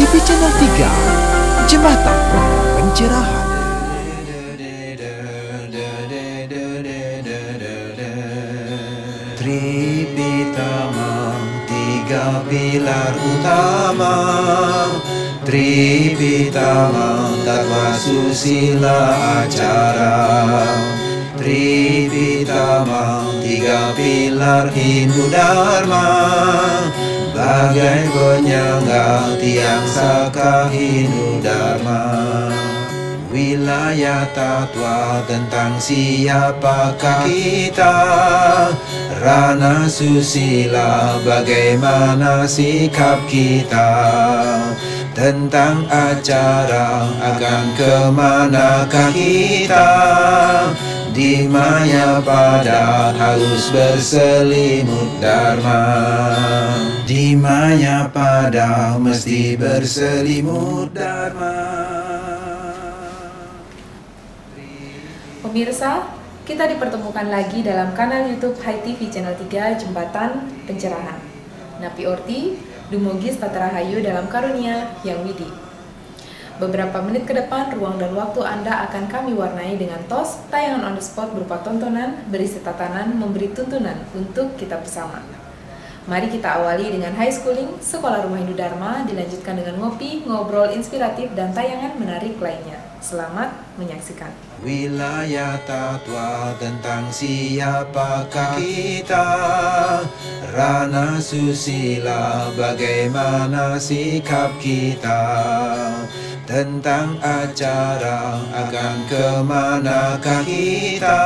HiTV Channel 3, Jembatan Pencerahan. Tripitama, tiga pilar utama. Tripitama, Tatwa Susila Acara. Tripitama, tiga pilar Hindu Dharma. Bagai penyangga tiang saka Hindu Dharma. Wilayah tatwa tentang siapakah kita. Rana susila, bagaimana sikap kita. Tentang acara, akan kemanakah kita. Di maya pada harus berselimut dharma. Di maya pada mesti berselimut dharma. Pemirsa, kita dipertemukan lagi dalam kanal YouTube HiTV Channel 3 Jembatan Pencerahan. Napi Orti, Dumogis Tatarahayu dalam karunia yang widi. Beberapa menit ke depan, ruang dan waktu Anda akan kami warnai dengan tos, tayangan on the spot berupa tontonan, berisi tatanan, memberi tuntunan untuk kita bersama. Mari kita awali dengan high schooling, Sekolah Rumah Hindu Dharma, dilanjutkan dengan ngopi, ngobrol inspiratif, dan tayangan menarik lainnya. Selamat menyaksikan. Wilayah tatwa tentang siapakah kita. Rana susila, bagaimana sikap kita. Tentang acara, akan kemanakah kita.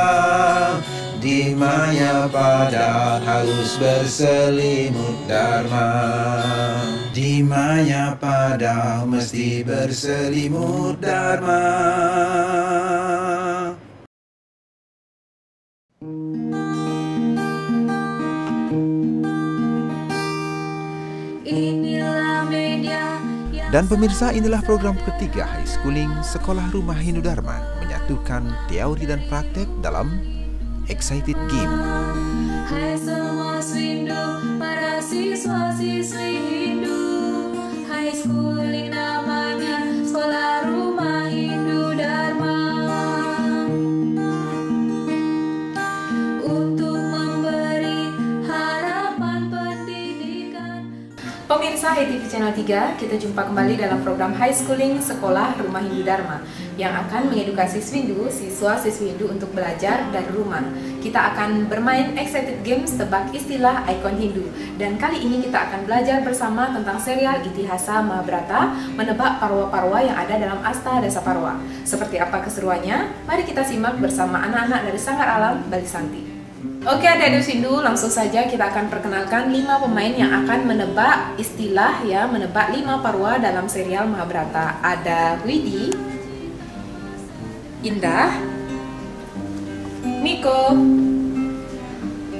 Di maya pada harus berselimut dharma. Di maya pada mesti berselimut dharma. Dan pemirsa, inilah program ketiga High Schooling Sekolah Rumah Hindu Dharma, menyatukan teori dan praktek dalam Excited Game. Hai semua Swindu, para siswa-siswi Hindu. High schooling namanya, Sekolah Rumah Hindu Dharma. Untuk memberi harapan pendidikan. Pemirsa HiTV Channel 3, kita jumpa kembali dalam program High Schooling Sekolah Rumah Hindu Dharma yang akan mengedukasi Swindu, siswa-siswi Hindu untuk belajar dari rumah. Kita akan bermain excited games tebak istilah ikon Hindu. Dan kali ini kita akan belajar bersama tentang serial Itihasa Mahabharata, menebak parwa-parwa yang ada dalam Asta Desa Parwa. Seperti apa keseruannya? Mari kita simak bersama anak-anak dari Sanggar Alam Bali Santi. Oke adik-adik Swindu, langsung saja kita akan perkenalkan 5 pemain yang akan menebak istilah ya, menebak 5 parwa dalam serial Mahabharata. Ada Widi, Indah, Miko,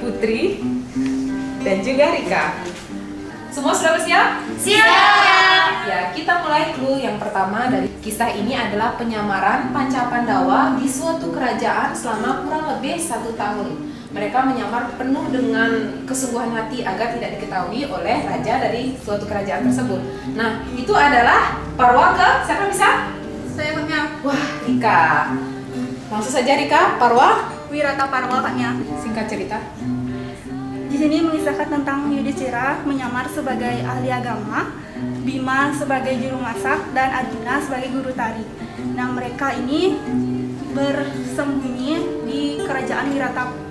Putri, dan juga Rika. Semua sudah bersiap? Siap! Ya, kita mulai clue yang pertama dari kisah ini adalah penyamaran Panca Pandawa di suatu kerajaan selama kurang lebih 1 tahun. Mereka menyamar penuh dengan kesungguhan hati agar tidak diketahui oleh raja dari suatu kerajaan tersebut. Nah, itu adalah parwa ke siapa bisa? Saya Kaknya. Wah, Rika. Langsung saja Rika, parwa Wirata Parwa Kaknya. singkat cerita. Di sini mengisahkan tentang Yudhishthira menyamar sebagai ahli agama, Bima sebagai juru masak, dan Arjuna sebagai guru tari. Nah, mereka ini bersembunyi di kerajaan Wirata.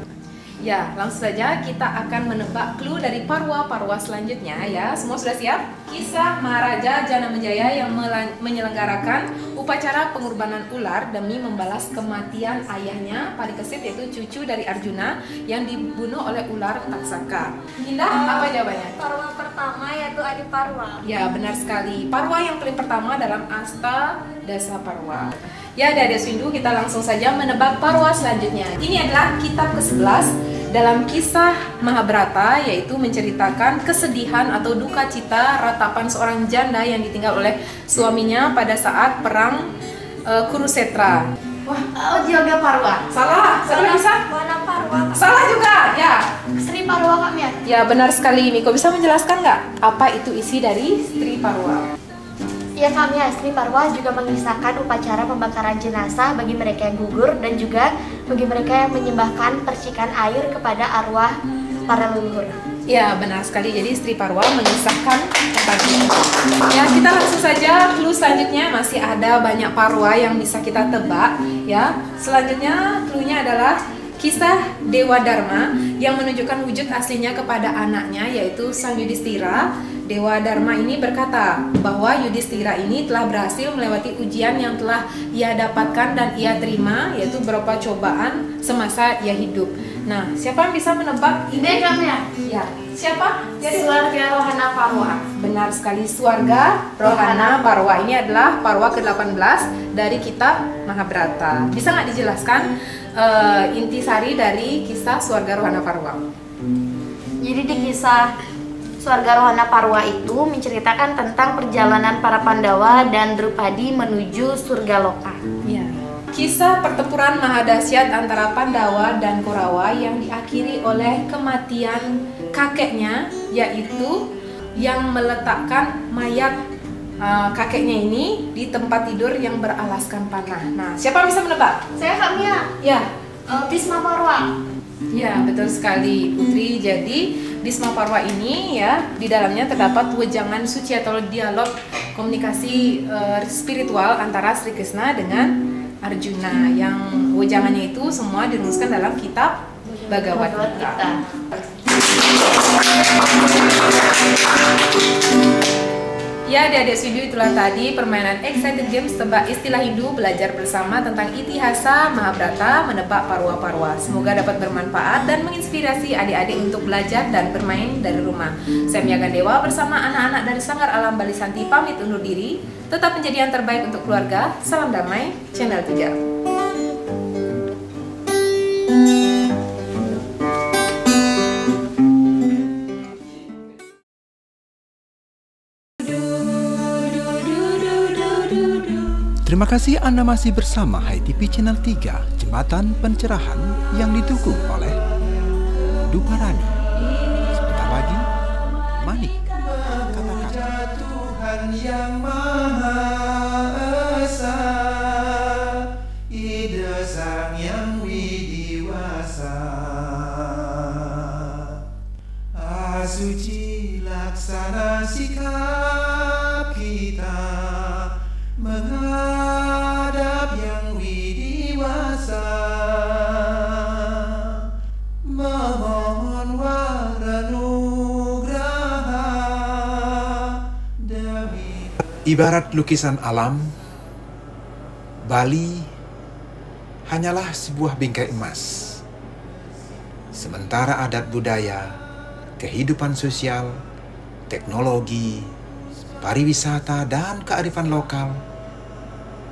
Ya, langsung saja kita akan menebak clue dari parwa-parwa selanjutnya ya. Semua sudah siap? Kisah Maharaja Janamejaya yang menyelenggarakan upacara pengorbanan ular demi membalas kematian ayahnya Parikesit, yaitu cucu dari Arjuna yang dibunuh oleh ular Taksaka. Indah, apa jawabannya? Parwa pertama yaitu Adi Parwa. Ya, benar sekali. Parwa yang paling pertama dalam Asta Dasa Parwa. Ya, adik-adik Swindu, kita langsung saja menebak parwa selanjutnya. Ini adalah kitab ke-11 dalam kisah Mahabharata, yaitu menceritakan kesedihan atau duka cita ratapan seorang janda yang ditinggal oleh suaminya pada saat perang Kurusetra. Wah, Yoga Parwa. salah. Salah bisa? Wana Parwa. Salah juga. Ya. Sri Parwa Kaknya. Ya, benar sekali. Miko bisa menjelaskan nggak apa itu isi dari Sri Parwa? Ya, kami Sri Parwa juga mengisahkan upacara pembakaran jenazah bagi mereka yang gugur dan juga bagi mereka yang menyembahkan percikan air kepada arwah para leluhur. Ya, benar sekali. Jadi Sri Parwa mengisahkan tentang ini. Ya, kita langsung saja. Clue selanjutnya masih ada banyak parwa yang bisa kita tebak. Ya, selanjutnya clue-nya adalah kisah Dewa Dharma yang menunjukkan wujud aslinya kepada anaknya, yaitu Sang Yudhistira. Dewa Dharma ini berkata bahwa Yudhistira ini telah berhasil melewati ujian yang telah ia dapatkan dan ia terima, yaitu beberapa cobaan semasa ia hidup. Nah, siapa yang bisa menebak Ide kami ya? Ya, siapa? Jadi Swarga Rohana Parwa. benar sekali, Swarga Rohana Parwa. Ini adalah parwa ke-18 dari kitab Mahabharata. Bisa nggak dijelaskan intisari dari kisah Swarga Rohana Parwa? Jadi di kisah Swarga Rohana Parwa itu menceritakan tentang perjalanan para Pandawa dan Drupadi menuju surga loka. Ya. Kisah pertempuran mahadasyat antara Pandawa dan Korawa yang diakhiri oleh kematian kakeknya, yaitu yang meletakkan mayat kakeknya ini di tempat tidur yang beralaskan panah. Nah, siapa yang bisa menebak? Saya Kamia, Ya, Bhisma Parwa. ya, betul sekali Putri. Jadi Bhisma Parwa ini ya, di dalamnya terdapat wejangan suci atau dialog komunikasi spiritual antara Sri Krishna dengan Arjuna, yang wejangannya itu semua dirumuskan dalam kitab Bhagavad Gita. Ya, adik-adik Swindu, itulah tadi permainan Excited Games tebak istilah Hindu, belajar bersama tentang itihasa Mahabharata, menebak parwa-parwa. Semoga dapat bermanfaat dan menginspirasi adik-adik untuk belajar dan bermain dari rumah. Saya Mia Gandewa bersama anak-anak dari Sanggar Alam Bali Santi pamit undur diri. Tetap menjadi yang terbaik untuk keluarga. Salam damai, Channel 3. Terima kasih Anda masih bersama HiTV Channel 3, Jembatan Pencerahan yang didukung oleh Duparani. Sebentar lagi, Manik. Memuja Tuhan yang Maha Esa, Ida Sang Yang Widiwasa, Asuci laksana sikap kita menghadap Yang Widiwasa, memohon waranugraha Dewi. Ibarat lukisan alam, Bali hanyalah sebuah bingkai emas. Sementara adat budaya, kehidupan sosial, teknologi, pariwisata, dan kearifan lokal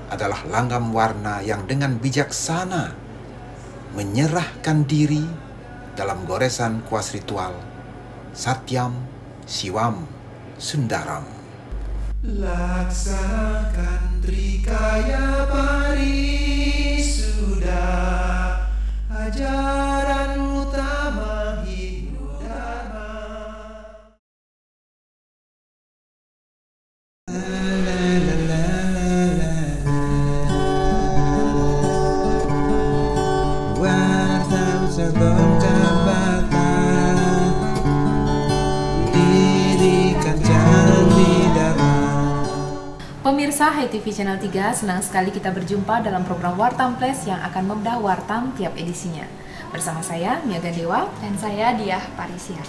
adalah langgam warna yang dengan bijaksana menyerahkan diri dalam goresan kuas ritual Satyam, Siwam, Sundaram. Laksanakan Trikaya Parisuda, ajaran utama Hindu Dharma. Wartam sebelum kebakaran, dirikan jalan di Dharma. Pemirsa HiTV Channel 3, senang sekali kita berjumpa dalam program Wartam Plus yang akan membedah Wartam tiap edisinya. Bersama saya, Mia Gandewa. Dan saya Diah Parisia.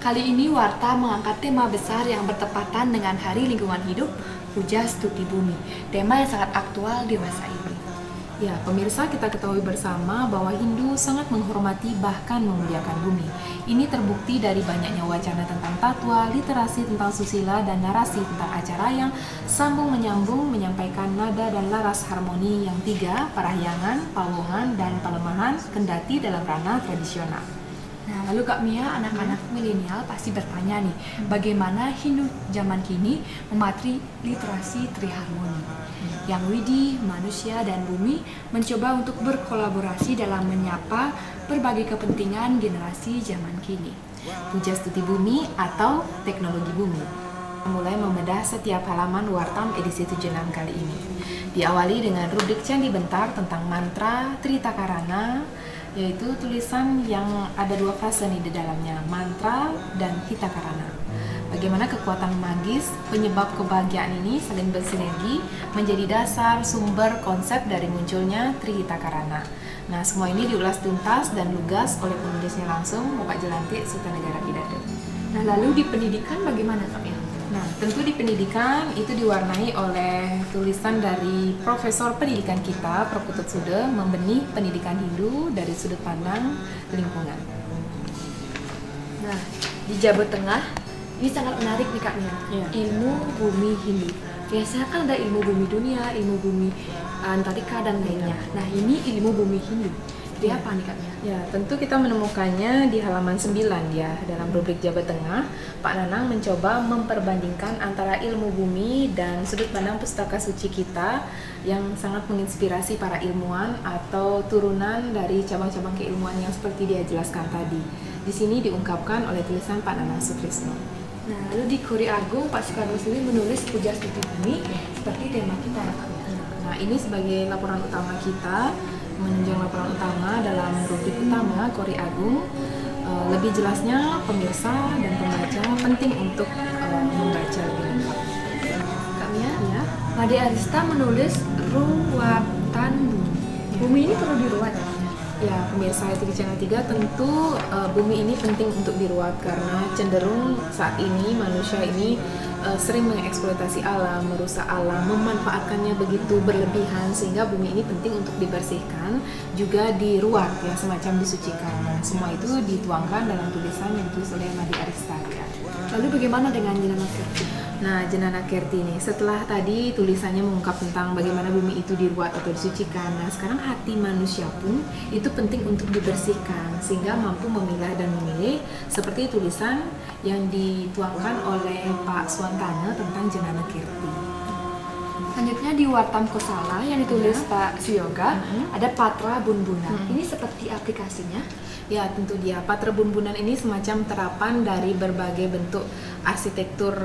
Kali ini Warta mengangkat tema besar yang bertepatan dengan Hari Lingkungan Hidup, Puja Stuti Bumi. Tema yang sangat aktual di masa ini. Ya, pemirsa, kita ketahui bersama bahwa Hindu sangat menghormati bahkan memuliakan bumi. Ini terbukti dari banyaknya wacana tentang tatwa, literasi tentang susila, dan narasi tentang acara yang sambung menyambung menyampaikan nada dan laras harmoni yang tiga, parahyangan, pawongan, dan palemahan kendati dalam ranah tradisional. Nah, lalu Kak Mia, anak-anak milenial pasti bertanya nih, bagaimana Hindu zaman kini mematuhi literasi triharmoni? Yang Widi, manusia, dan bumi mencoba untuk berkolaborasi dalam menyapa berbagai kepentingan generasi zaman kini. Puja Stuti Bumi atau teknologi bumi. Mulai membedah setiap halaman Wartam edisi 76 kali ini. Diawali dengan rubrik Candi Bentar tentang mantra Tritakarana, yaitu tulisan yang ada dua frase nih di dalamnya, mantra dan hitakarana. Bagaimana kekuatan magis penyebab kebahagiaan ini saling bersinergi menjadi dasar sumber konsep dari munculnya Trihitakarana. Nah, semua ini diulas tuntas dan lugas oleh penulisnya langsung, Bapak Jelantik Sutanegara Kidade. Nah, lalu di pendidikan bagaimana Kak Mia? Nah, tentu di pendidikan itu diwarnai oleh tulisan dari Profesor Pendidikan kita, Prof. Ketut Sude, membenih pendidikan Hindu dari sudut pandang lingkungan. Nah, di Jawa Tengah ini sangat menarik nih Kak Mia. Iya. Ilmu bumi Hindu. Biasanya kan ada ilmu bumi dunia, ilmu bumi antarika dan lainnya. Nah, ini ilmu bumi Hindu. Jadi apa nih Kak Mia? Ya, tentu kita menemukannya di halaman 9 ya. Dalam rubrik Jawa Tengah, Pak Nanang mencoba memperbandingkan antara ilmu bumi dan sudut pandang pustaka suci kita yang sangat menginspirasi para ilmuwan atau turunan dari cabang-cabang keilmuan yang seperti dia jelaskan tadi. Di sini diungkapkan oleh tulisan Pak Nanang Sutrisno. Nah, lalu di Kori Agung Pak Soekarno sendiri menulis Puja Stuti Bumi seperti tema kita ya Kak Mia. Nah, ini sebagai laporan utama kita, menunjang laporan utama dalam rubrik utama Kori Agung. Lebih jelasnya pemirsa dan pembaca penting untuk membaca lebih lengkap. Kak Mia, Ya. Made Arista menulis ruwatan bumi. Bumi ini perlu diruat ya Kak Mia? Ya, pemirsa TV Channel 3 tentu bumi ini penting untuk diruat karena cenderung saat ini manusia ini sering mengeksploitasi alam, merusak alam, memanfaatkannya begitu berlebihan sehingga bumi ini penting untuk dibersihkan, juga diruat ya, semacam disucikan. Nah, semua itu dituangkan dalam tulisan yang ditulis oleh Made Arista ya. Lalu bagaimana dengan Jenana Kerti? Nah, Jenana Kerti ini setelah tadi tulisannya mengungkap tentang bagaimana bumi itu diruat atau disucikan. Nah, sekarang hati manusia pun itu penting untuk dibersihkan sehingga mampu memilah dan memilih seperti tulisan yang dituangkan oleh Pak Swantana tentang Jenana Kerti. Selanjutnya di Wartam Kosala yang ditulis Pak Suyoga ada Patra Bunbunan. Ini seperti aplikasinya. Ya, tentu dia. Patra Bunbunan ini semacam terapan dari berbagai bentuk arsitektur,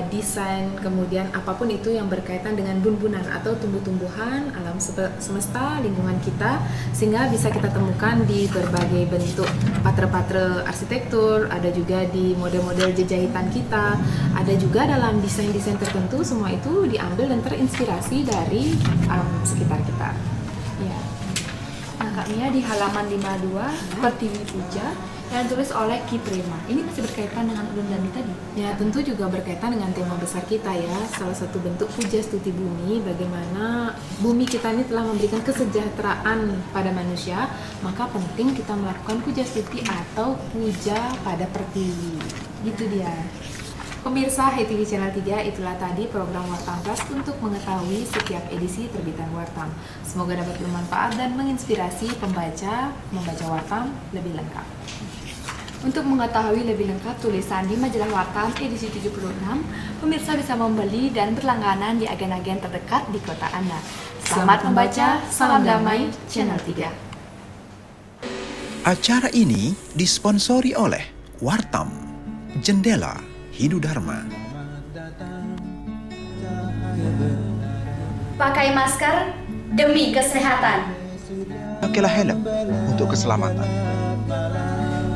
desain, kemudian apapun itu yang berkaitan dengan bunbunan atau tumbuh-tumbuhan, alam semesta, lingkungan kita, sehingga bisa kita temukan di berbagai bentuk patra-patra arsitektur, ada juga di model-model jajahitan kita, ada juga dalam desain-desain tertentu, semua itu diambil dan terinspirasi dari alam sekitar kita. Ya. Nah, Kak Mia di halaman 52 Pertiwi Puja yang ditulis oleh Ki Prema. Ini masih berkaitan dengan Ulun Dani tadi. Ya, tentu juga berkaitan dengan tema besar kita ya. Salah satu bentuk puja stuti bumi, bagaimana bumi kita ini telah memberikan kesejahteraan pada manusia, maka penting kita melakukan puja stuti atau puja pada pertiwi. Gitu dia. Pemirsa HTV Channel 3, itulah tadi program Wartam Plus untuk mengetahui setiap edisi terbitan Wartam. Semoga dapat bermanfaat dan menginspirasi pembaca membaca Wartam lebih lengkap. Untuk mengetahui lebih lengkap tulisan di majalah Wartam edisi 76, pemirsa bisa membeli dan berlangganan di agen-agen terdekat di kota Anda. Selamat membaca, salam damai, Channel 3. Acara ini disponsori oleh Wartam, Jendela Hindu Dharma. Pakai masker demi kesehatan. Pakailah helm untuk keselamatan.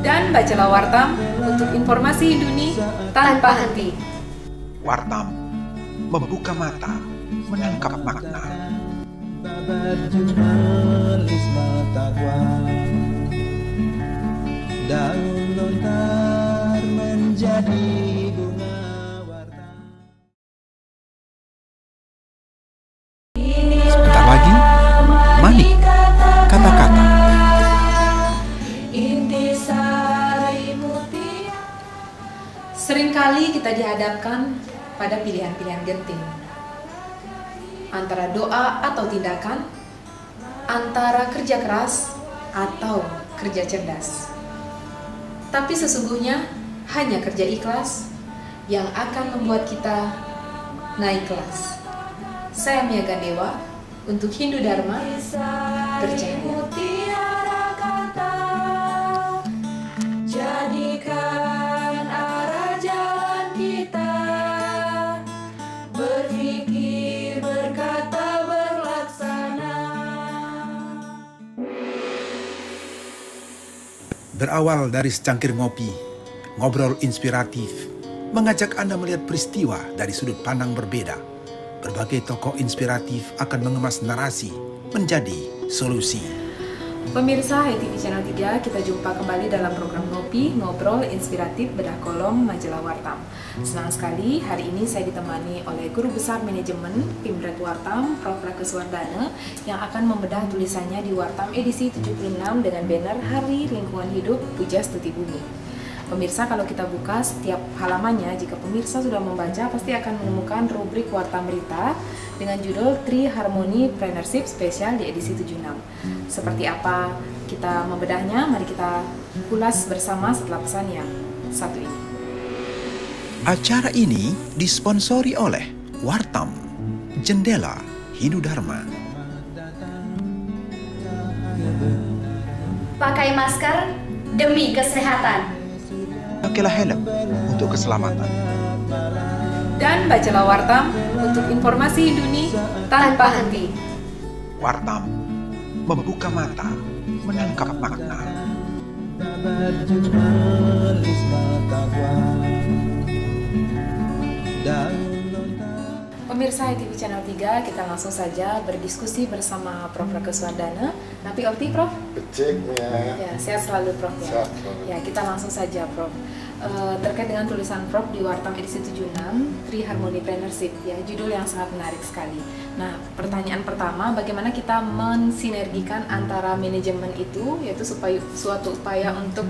Dan bacalah Wartam untuk informasi Hinduni tanpa henti. Wartam, membuka mata, menangkap makna. Berjurnalis takwa, daun lontar menjadi bunga warta. Sebentar lagi, manik kata-kata. Seringkali kita dihadapkan pada pilihan-pilihan genting. Antara doa atau tindakan, antara kerja keras atau kerja cerdas. Tapi sesungguhnya hanya kerja ikhlas yang akan membuat kita naik kelas. Saya Mia Gandewa untuk Hindu Dharma bercahaya. Jadikan arah jalan kita Berawal dari secangkir ngopi, ngobrol inspiratif, mengajak Anda melihat peristiwa dari sudut pandang berbeda. Berbagai tokoh inspiratif akan mengemas narasi menjadi solusi. Pemirsa HiTV Channel 3, kita jumpa kembali dalam program Ngopi, Ngobrol Inspiratif Bedah Kolom Majalah Wartam. Senang sekali hari ini saya ditemani oleh Guru Besar Manajemen Pimret Wartam, Prof. Rake Suwardana, yang akan membedah tulisannya di Wartam edisi 76 dengan banner Hari Lingkungan Hidup Puja Stuti Bumi. Pemirsa, kalau kita buka setiap halamannya, jika pemirsa sudah membaca pasti akan menemukan rubrik Wartam Berita dengan judul Tri Harmoni Preneurship Spesial di edisi 76. Seperti apa kita membedahnya? Mari kita ulas bersama setelah pesan yang satu ini. Acara ini disponsori oleh Wartam, Jendela Hindu Dharma. Pakai masker demi kesehatan. Pakailah helm untuk keselamatan. Dan bacalah Wartam untuk informasi dunia tanpa henti. Wartam, membuka mata, menangkap makna. Pemirsa HiTV Channel 3, kita langsung saja berdiskusi bersama Prof. Rake Suwardana. Napi Opti, Prof? Becek ya. Ya, sehat selalu, Prof. Ya. Sehat selalu. Ya, kita langsung saja, Prof. Terkait dengan tulisan Prof di Wartam edisi 76, Tri Harmoni Preneurship, ya, judul yang sangat menarik sekali. Nah, pertanyaan pertama, bagaimana kita mensinergikan antara manajemen itu, yaitu supaya suatu upaya untuk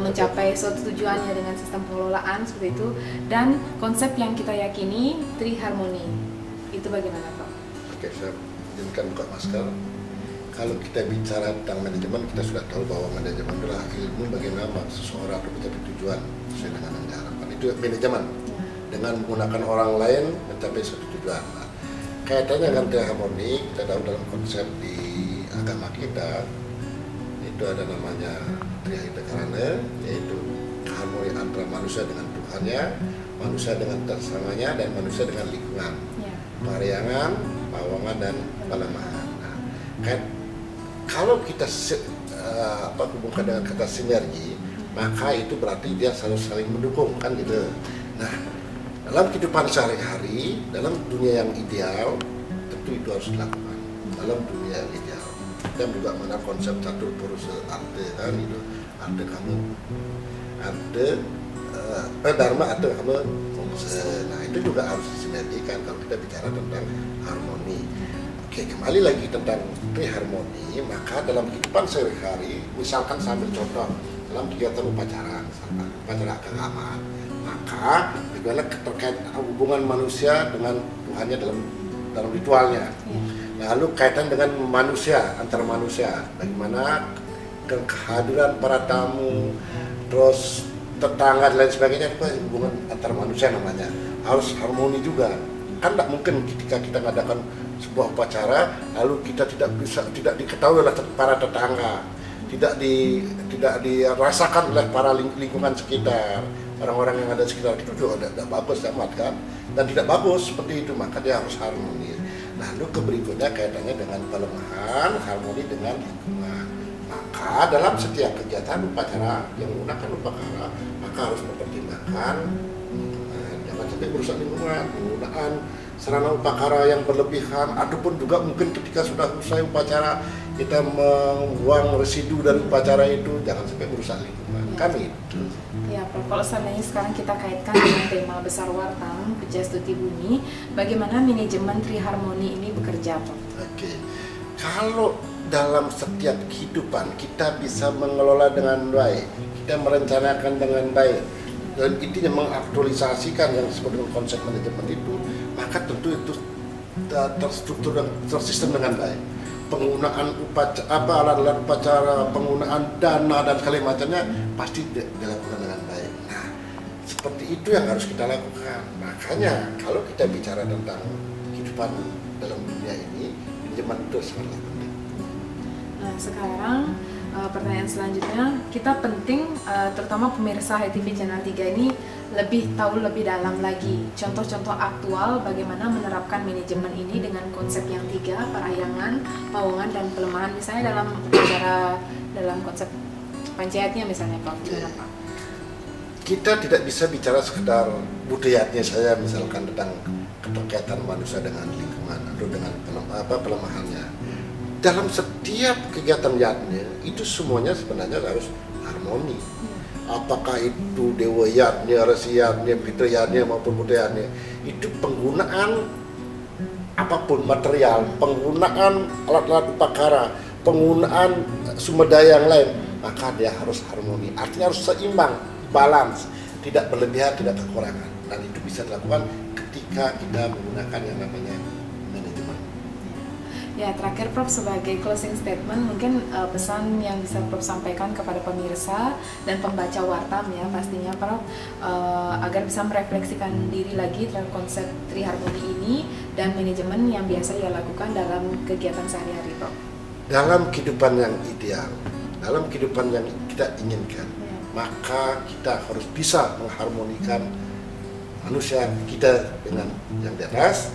mencapai suatu tujuannya dengan sistem pengelolaan seperti itu, dan konsep yang kita yakini Tri Harmoni. Itu bagaimana, Prof? Oke, saya izinkan buka masker. Kalau kita bicara tentang manajemen, kita sudah tahu bahwa manajemen adalah ilmu bagaimana seseorang mencapai tujuan sesuai dengan yang diharapkan. Itu manajemen, dengan menggunakan orang lain mencapai suatu tujuan. Nah, kaitannya dengan Tri Harmoni, kita tahu dalam konsep di agama kita itu ada namanya Triharmoni, yaitu harmoni antara manusia dengan Tuhannya, manusia dengan tersanganya, dan manusia dengan lingkungan, Pariangan, Pawangan, dan Palemahan. Nah, kalau kita hubungkan dengan kata sinergi, maka itu berarti dia saling mendukung, kan gitu. Nah, dalam kehidupan sehari-hari, dalam dunia yang ideal, tentu itu harus dilakukan. Dalam dunia yang ideal, kita juga mengenal konsep satu perusahaan arte, kan gitu. Arte kamu, arte dharma, arte kamu. Nah, itu juga harus disinergikan kalau kita bicara tentang harmoni. Oke, kembali lagi tentang Tri Harmoni, maka dalam kehidupan sehari-hari, misalkan saya ambil contoh dalam kegiatan upacara, misalkan upacara keagamaan, maka bagaimana terkait hubungan manusia dengan Tuhannya dalam ritualnya. Lalu kaitan dengan manusia, antar manusia, bagaimana kehadiran para tamu, terus tetangga dan lain sebagainya, itu hubungan antar manusia namanya. Harus harmoni juga. Kan tidak mungkin ketika kita mengadakan sebuah upacara lalu kita tidak diketahui oleh para tetangga, tidak dirasakan oleh para lingkungan sekitar, orang-orang yang ada di sekitar itu juga tidak bagus amat, kan, dan tidak bagus seperti itu, maka dia harus harmoni. Lalu berikutnya kaitannya dengan pelemahan, harmoni dengan lingkungan. Maka dalam setiap kegiatan upacara yang menggunakan upacara, maka harus mempertimbangkan jangan sampai merusak lingkungan, penggunaan sarana upacara yang berlebihan, ataupun juga mungkin ketika sudah selesai upacara kita membuang residu dari upacara itu, jangan sampai merusak lingkungan. Kan itu. Ya, Prof. Kalau seandainya sekarang kita kaitkan dengan tema besar Wartam, Puja Stuti Bumi, bagaimana manajemen Tri Harmoni ini bekerja, Prof? Oke, kalau dalam setiap kehidupan kita bisa mengelola dengan baik, kita merencanakan dengan baik, dan intinya mengaktualisasikan yang disebut dengan konsep manajemen itu, maka tentu itu terstruktur dan tersistem dengan baik. Penggunaan alat-alat upacara, penggunaan dana dan segala macamnya pasti dilakukan dengan baik. Nah, seperti itu yang harus kita lakukan. Makanya kalau kita bicara tentang kehidupan dalam dunia ini, manajemen itu sangatlah penting. Nah, sekarang pertanyaan selanjutnya, kita penting terutama pemirsa HiTV Channel 3 ini lebih tahu lebih dalam lagi contoh-contoh aktual bagaimana menerapkan manajemen ini dengan konsep yang 3, Parayangan, Pawangan, dan Pelemahan, misalnya dalam konsep panjatnya misalnya Prof. Gimana Pak? Kita tidak bisa bicara sekedar budayanya saya misalkan tentang keterkaitan manusia dengan lingkungan atau dengan pelemahannya. Dalam setiap kegiatan yatnya itu semuanya sebenarnya harus harmoni. Apakah itu dewa yatnya, resi yatnya, fitri yatnya maupun budayanya, itu penggunaan apapun material, penggunaan alat-alat upakara, penggunaan sumber daya yang lain, maka dia harus harmoni. Artinya harus seimbang, balance, tidak berlebihan, tidak kekurangan. Dan itu bisa dilakukan ketika kita menggunakan yang namanya manajemen. Ya, terakhir Prof, sebagai closing statement, mungkin pesan yang bisa Prof sampaikan kepada pemirsa dan pembaca Wartam ya pastinya Prof, agar bisa merefleksikan diri lagi terhadap konsep triharmoni ini dan manajemen yang biasa ia lakukan dalam kegiatan sehari-hari Prof. Dalam kehidupan yang ideal, dalam kehidupan yang kita inginkan, maka kita harus bisa mengharmonikan manusia kita dengan yang di atas,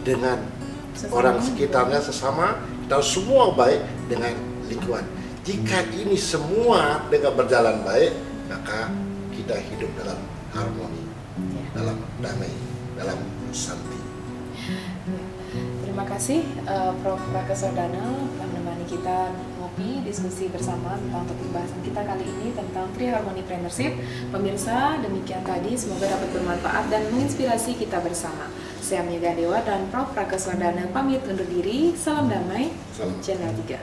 dengan orang sekitarnya sesama, kita harus semua baik dengan lingkungan. Jika ini semua dengan berjalan baik, maka kita hidup dalam harmoni, dalam damai, dalam santi. Terima kasih Prof. Prakaswardana telah menemani kita ngopi diskusi bersama tentang topik bahasan kita kali ini tentang Triharmonipreneurship. Pemirsa, demikian tadi, semoga dapat bermanfaat dan menginspirasi kita bersama. Saya Mia Gandewa dan Prof. Prakaswardana pamit undur diri. Salam damai, Channel 3.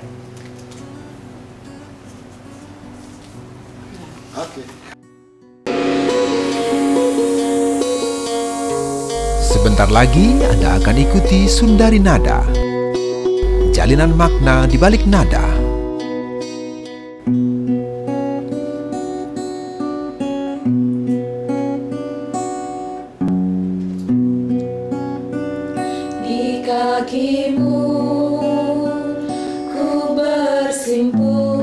Oke. Sebentar lagi Anda akan ikuti Sundari Nada, jalinan makna di balik nada. Di kakimu ku bersimpuh,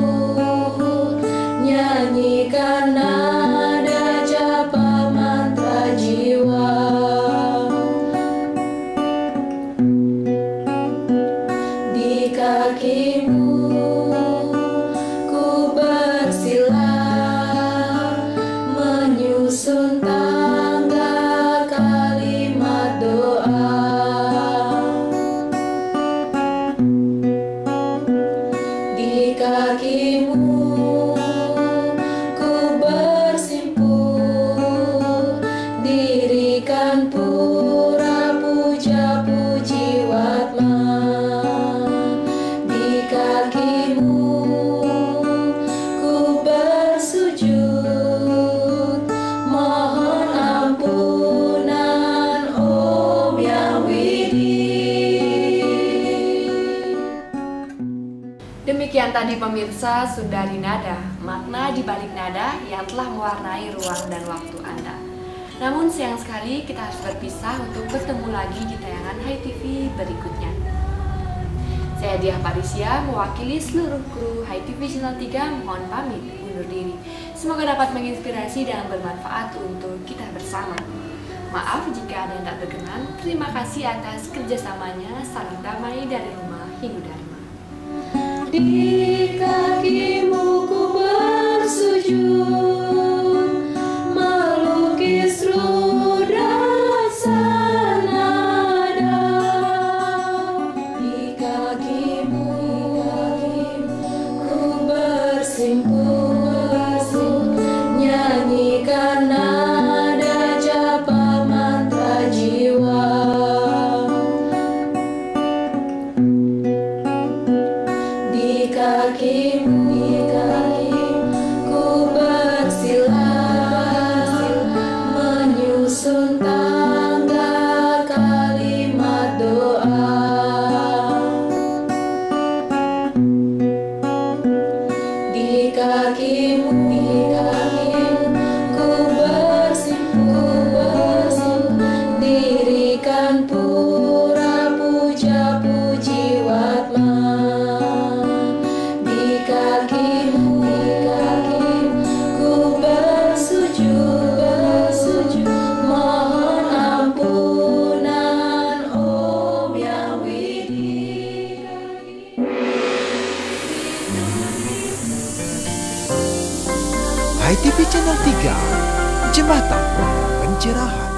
nyanyikan nada japa mantra jiwa. Di kakimu ku bersila, menyusun tangga kalimat doa. Di kakimu ku bersimpuh, dirikan pura puja puji watma. Di kakimu ku bersujud, mohon ampunan Om Yang Widi. Demikian tadi pemirsa Sundari Nada, makna di balik nada yang telah mewarnai ruang dan waktu Anda. Namun sayang sekali kita harus berpisah untuk bertemu lagi di tayangan Hai TV berikutnya. Saya Diah Parisya mewakili seluruh kru Hai TV Channel 3 mohon pamit undur diri. Semoga dapat menginspirasi dan bermanfaat untuk kita bersama. Maaf jika ada yang tak berkenan. Terima kasih atas kerjasamanya. Salam damai dari Rumah Hindu Dharma. Di kakimu ku bersujud, melukis rudasa nada. Di kakimu ku bersimpuh, nyanyikan nada japa mantra jiwa. Di kakimu ku bersila, menyusun tangga kalimat doa. Di kakimu ku bersimpuh, dirikan pura puja puji watma. Di kakimu ku bersujud, mohon ampunan Om Yang Widi. HiTV Channel 3, Jembatan Pencerahan.